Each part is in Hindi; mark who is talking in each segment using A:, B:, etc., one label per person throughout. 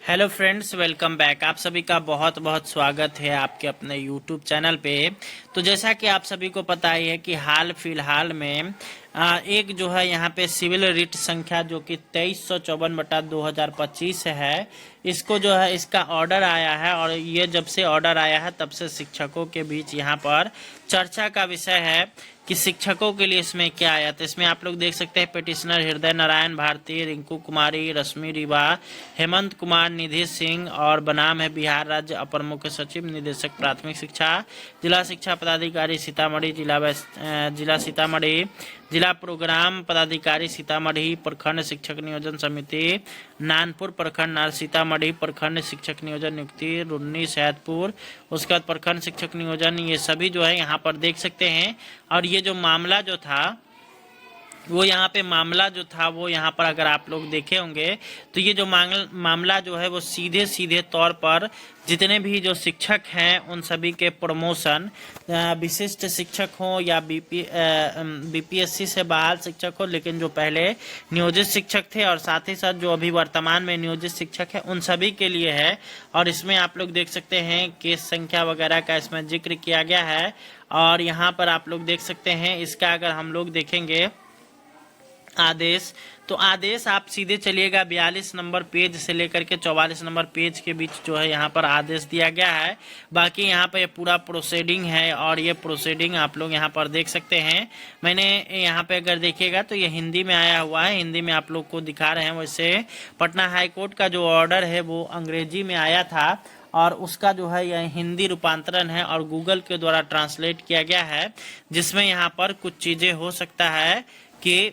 A: Hello friends, welcome back. आप सभी का बहुत बहुत स्वागत है आपके अपने यूट्यूब चैनल पे। तो जैसा कि आप सभी को पता ही है कि हाल फिलहाल में एक जो है यहाँ पे सिविल रिट संख्या जो कि 2354/2025 है, इसको जो है इसका ऑर्डर आया है। और ये जब से ऑर्डर आया है तब से शिक्षकों के बीच यहाँ पर चर्चा का विषय है कि शिक्षकों के लिए इसमें क्या आया। तो इसमें आप लोग देख सकते हैं पिटिशनर हृदय नारायण भारती, रिंकू कुमारी, रश्मि रिवा, हेमंत कुमार, निधि सिंह और बनाम है बिहार राज्य अपर मुख्य सचिव निदेशक प्राथमिक शिक्षा, जिला शिक्षा पदाधिकारी सीतामढ़ी, जिला सीतामढ़ी, जिला प्रोग्राम पदाधिकारी सीतामढ़ी, प्रखंड शिक्षक नियोजन समिति नानपुर प्रखंड सीतामढ़ी, प्रखंड शिक्षक नियोजन नियुक्ति रुन्नी सैदपुर, उसके बाद प्रखंड शिक्षक नियोजन, ये सभी जो है यहाँ पर देख सकते हैं। और ये जो मामला जो था वो यहाँ पर अगर आप लोग देखे होंगे तो ये जो मामला जो है वो सीधे सीधे तौर पर जितने भी जो शिक्षक हैं उन सभी के प्रमोशन, विशिष्ट शिक्षक हों या बीपीएससी से बहाल शिक्षक हो, लेकिन जो पहले नियोजित शिक्षक थे और साथ ही साथ जो अभी वर्तमान में नियोजित शिक्षक है उन सभी के लिए है। और इसमें आप लोग देख सकते हैं केस संख्या वगैरह का इसमें जिक्र किया गया है। और यहाँ पर आप लोग देख सकते हैं इसका अगर हम लोग देखेंगे आदेश, तो आदेश आप सीधे चलिएगा 42 नंबर पेज से लेकर के 44 नंबर पेज के बीच जो है यहाँ पर आदेश दिया गया है। बाकी यहाँ पर ये पूरा प्रोसीडिंग है और ये प्रोसीडिंग आप लोग यहाँ पर देख सकते हैं। मैंने यहाँ पे अगर देखिएगा तो ये हिंदी में आया हुआ है, हिंदी में आप लोग को दिखा रहे हैं। वैसे पटना हाई कोर्ट का जो ऑर्डर है वो अंग्रेजी में आया था और उसका जो है यह हिंदी रूपांतरण है और गूगल के द्वारा ट्रांसलेट किया गया है, जिसमें यहाँ पर कुछ चीज़ें हो सकता है कि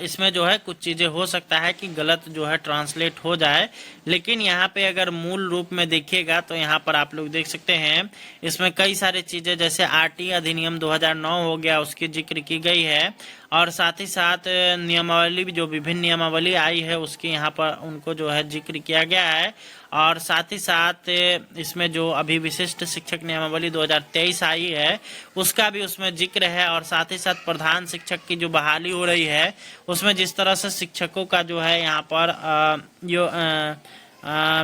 A: इसमें जो है कुछ चीज़ें हो सकता है कि गलत जो है ट्रांसलेट हो जाए। लेकिन यहाँ पे अगर मूल रूप में देखिएगा तो यहाँ पर आप लोग देख सकते हैं इसमें कई सारे चीज़ें जैसे आरटी अधिनियम 2009 हो गया उसकी जिक्र की गई है। और साथ ही साथ नियमावली जो विभिन्न नियमावली आई है उसकी यहाँ पर उनको जो है जिक्र किया गया है। और साथ ही साथ इसमें जो अभी विशिष्ट शिक्षक नियमावली 2023 आई है उसका भी उसमें जिक्र है। और साथ ही साथ प्रधान शिक्षक की जो बहाली हो रही है उसमें जिस तरह से शिक्षकों का जो है यहाँ पर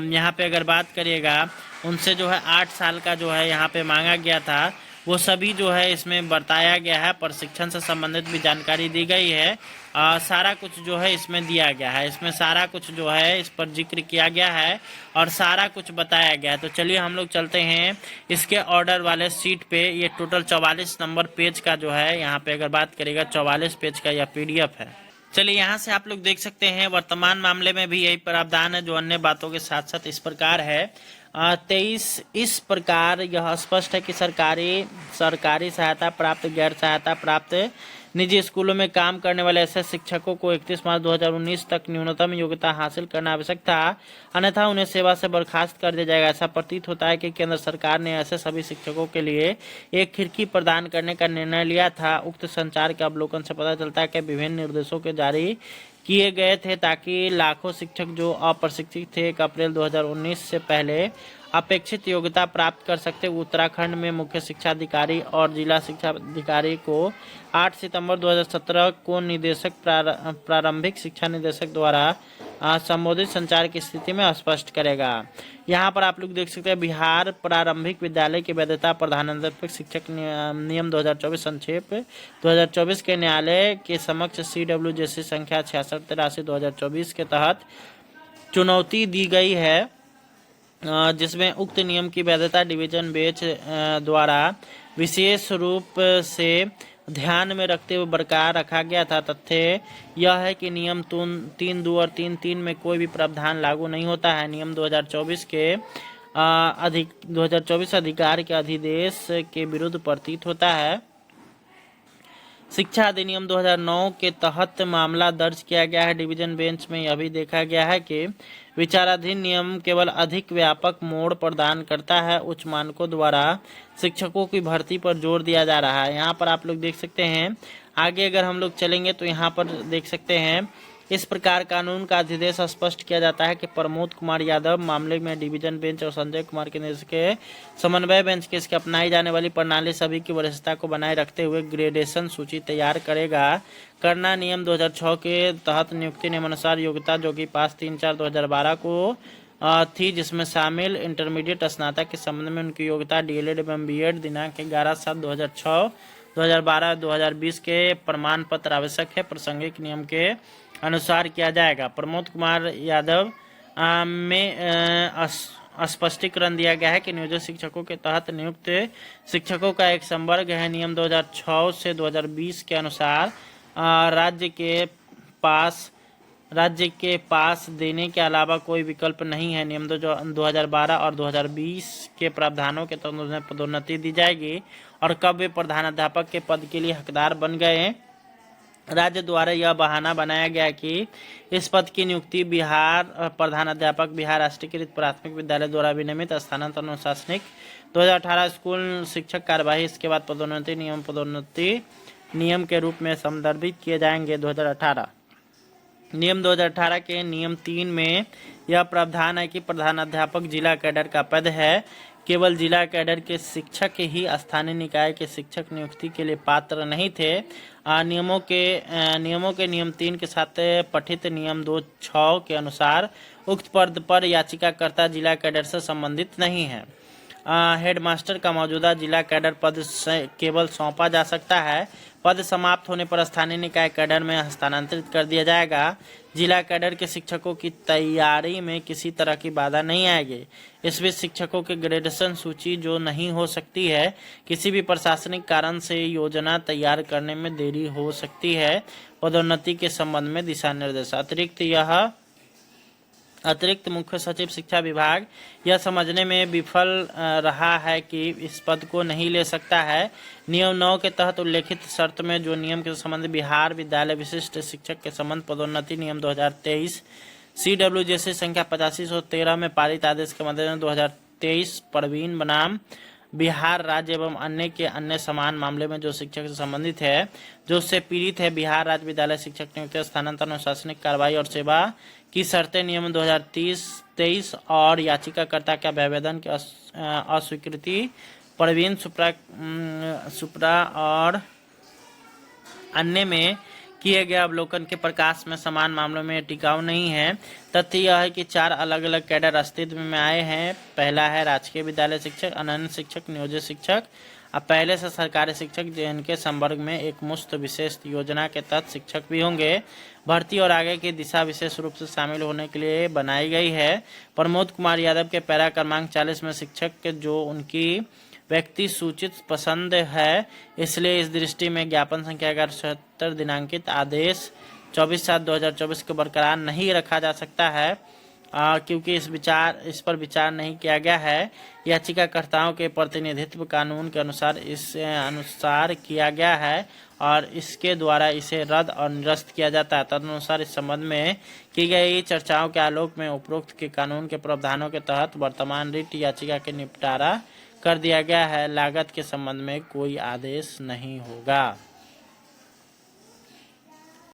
A: यहाँ पे अगर बात करिएगा उनसे जो है 8 साल का जो है यहाँ पे मांगा गया था, वो सभी जो है इसमें बताया गया है। प्रशिक्षण से संबंधित भी जानकारी दी गई है। सारा कुछ जो है इसमें दिया गया है, इसमें सारा कुछ जो है इस पर जिक्र किया गया है और सारा कुछ बताया गया है। तो चलिए हम लोग चलते हैं इसके ऑर्डर वाले सीट पे। ये टोटल 44 नंबर पेज का जो है यहाँ पे अगर बात करेगा 44 पेज का यह पीडीएफ है। चलिए यहाँ से आप लोग देख सकते हैं वर्तमान मामले में भी यही प्रावधान है जो अन्य बातों के साथ साथ इस प्रकार है। 23 इस प्रकार यह स्पष्ट है कि सरकारी सहायता प्राप्त, गैर सहायता प्राप्त निजी स्कूलों में काम करने वाले ऐसे शिक्षकों को 31 मार्च 2019 तक न्यूनतम योग्यता हासिल करना आवश्यक था, अन्यथा उन्हें सेवा से बर्खास्त कर दिया जाएगा। ऐसा प्रतीत होता है कि केंद्र सरकार ने ऐसे सभी शिक्षकों के लिए एक खिड़की प्रदान करने का निर्णय लिया था। उक्त संचार के अवलोकन से पता चलता है कि विभिन्न निर्देशों के जारी किए गए थे ताकि लाखों शिक्षक जो अप्रशिक्षित थे 1 अप्रैल 2019 से पहले अपेक्षित योग्यता प्राप्त कर सकते। उत्तराखंड में मुख्य शिक्षा अधिकारी और जिला शिक्षा अधिकारी को 8 सितंबर 2017 को प्रारंभिक शिक्षा निदेशक द्वारा संबोधित संचार की स्थिति में स्पष्ट करेगा। यहाँ पर आप लोग देख सकते हैं बिहार प्रारंभिक विद्यालय की वैधता प्रधानाध्यापक शिक्षक नियम 2024 संक्षेप 2024 के न्यायालय के समक्ष CWJC संख्या 6683/2024 के तहत चुनौती दी गई है, जिसमें उक्त नियम की वैधता डिवीजन बेंच द्वारा विशेष रूप से ध्यान में रखते हुए बरकरार रखा गया था। तथ्य यह है कि नियम 3.2 और 3.3 में कोई भी प्रावधान लागू नहीं होता है। नियम 2024 के 2024 अधिकार के अधिदेश के विरुद्ध प्रतीत होता है। शिक्षा अधिनियम 2009 के तहत मामला दर्ज किया गया है। डिवीजन बेंच में यह भी देखा गया है कि विचाराधीन नियम केवल अधिक व्यापक मोड़ प्रदान करता है। उच्च मानकों द्वारा शिक्षकों की भर्ती पर जोर दिया जा रहा है। यहाँ पर आप लोग देख सकते हैं। आगे अगर हम लोग चलेंगे तो यहाँ पर देख सकते हैं इस प्रकार कानून का अधिदेश स्पष्ट किया जाता है कि प्रमोद कुमार यादव मामले में डिवीजन बेंच और संजय कुमार के निर्देश के समन्वय बेंच के इसके अपनाई जाने वाली प्रणाली सभी की वरिष्ठता को बनाए रखते हुए ग्रेडेशन सूची तैयार करना नियम 2006 के तहत नियुक्ति नियमानुसार योग्यता जो कि पास 3/4/2012 को थी, जिसमें शामिल इंटरमीडिएट स्नातक के संबंध में उनकी योग्यता डीएलएड एवं बीएड दिनांक 11/7/2006 2012-2020 के प्रमाण पत्र आवश्यक है, प्रासंगिक नियम के अनुसार किया जाएगा। प्रमोद कुमार यादव में स्पष्टीकरण दिया गया है कि नियोजित शिक्षकों के तहत नियुक्त शिक्षकों का एक संवर्ग है। नियम 2006 से 2020 के अनुसार राज्य के पास देने के अलावा कोई विकल्प नहीं है। नियम 2012 और 2020 के प्रावधानों के तहत उन्हें पदोन्नति दी जाएगी और कब वे प्रधानाध्यापक के पद के लिए हकदार बन गए, राज्य द्वारा यह बहाना बनाया गया कि इस पद की नियुक्ति प्रधानाध्यापक बिहार राष्ट्रीयकृत प्राथमिक विद्यालय द्वारा विनियमित स्थानांतरण अनुशासनिक 2018 स्कूल शिक्षक कार्यवाही इसके बाद पदोन्नति नियम के रूप में संदर्भित किए जाएंगे। 2018 नियम 2018 के नियम 3 में यह प्रावधान है कि प्रधानाध्यापक जिला कैडर का पद है। केवल जिला कैडर के शिक्षक ही स्थानीय निकाय के शिक्षक नियुक्ति के लिए पात्र नहीं थे। नियमों के नियम 3 के साथ पठित नियम 2(6) के अनुसार उक्त पद पर याचिकाकर्ता जिला कैडर से संबंधित नहीं है। हेडमास्टर का मौजूदा जिला कैडर पद से केवल सौंपा जा सकता है। पद समाप्त होने पर स्थानीय निकाय कैडर में हस्तांतरित कर दिया जाएगा। जिला कैडर के शिक्षकों की तैयारी में किसी तरह की बाधा नहीं आएगी। इस बीच शिक्षकों के ग्रेडेशन सूची जो नहीं हो सकती है, किसी भी प्रशासनिक कारण से योजना तैयार करने में देरी हो सकती है। पदोन्नति के संबंध में दिशा निर्देश अतिरिक्त मुख्य सचिव शिक्षा विभाग यह समझने में विफल रहा है कि इस पद को नहीं ले सकता है। नियम 9 के तहत उल्लेखित शर्त में जो नियम के संबंध बिहार विद्यालय विशिष्ट शिक्षक के संबंध पदोन्नति नियम 2023 CWJC संख्या 8513 में पारित आदेश के मद्देनजर 2023 प्रवीण बनाम बिहार राज्य एवं अन्य समान मामले में जो शिक्षक से संबंधित है, जो उससे पीड़ित है, बिहार राज्य विद्यालय शिक्षक नियुक्ति स्थानांतरण अनुशासनिक कार्रवाई और सेवा की शर्तें नियम 2023 और याचिकाकर्ता के आवेदन की अस्वीकृति प्रवीण सुप्रा और अन्य में किए गए अवलोकन के प्रकाश में समान मामलों में टिकाऊ नहीं है। तथ्य यह है कि 4 अलग अलग कैडर अस्तित्व में आए हैं। पहला है राजकीय विद्यालय शिक्षक, अनन्य शिक्षक, नियोजित शिक्षक। अब पहले से सरकारी शिक्षक जिनके संवर्ग में एक मुफ्त विशेष योजना के तहत शिक्षक भी होंगे। भर्ती और आगे की दिशा विशेष रूप से शामिल होने के लिए बनाई गई है। प्रमोद कुमार यादव के पैरा क्रमांक 40 में शिक्षक जो उनकी व्यक्ति सूचित पसंद है, इसलिए इस दृष्टि में ज्ञापन संख्या 1176 दिनांकित आदेश 24/7/2024 को बरकरार नहीं रखा जा सकता है, क्योंकि इस पर विचार नहीं किया गया है। याचिकाकर्ताओं के प्रतिनिधित्व कानून के अनुसार अनुसार किया गया है और इसके द्वारा इसे रद्द और निरस्त किया जाता है। तदनुसार इस संबंध में की गई चर्चाओं के आलोक में उपरोक्त के कानून के प्रावधानों के तहत वर्तमान रिट याचिका के निपटारा कर दिया गया है। लागत के संबंध में कोई आदेश नहीं होगा।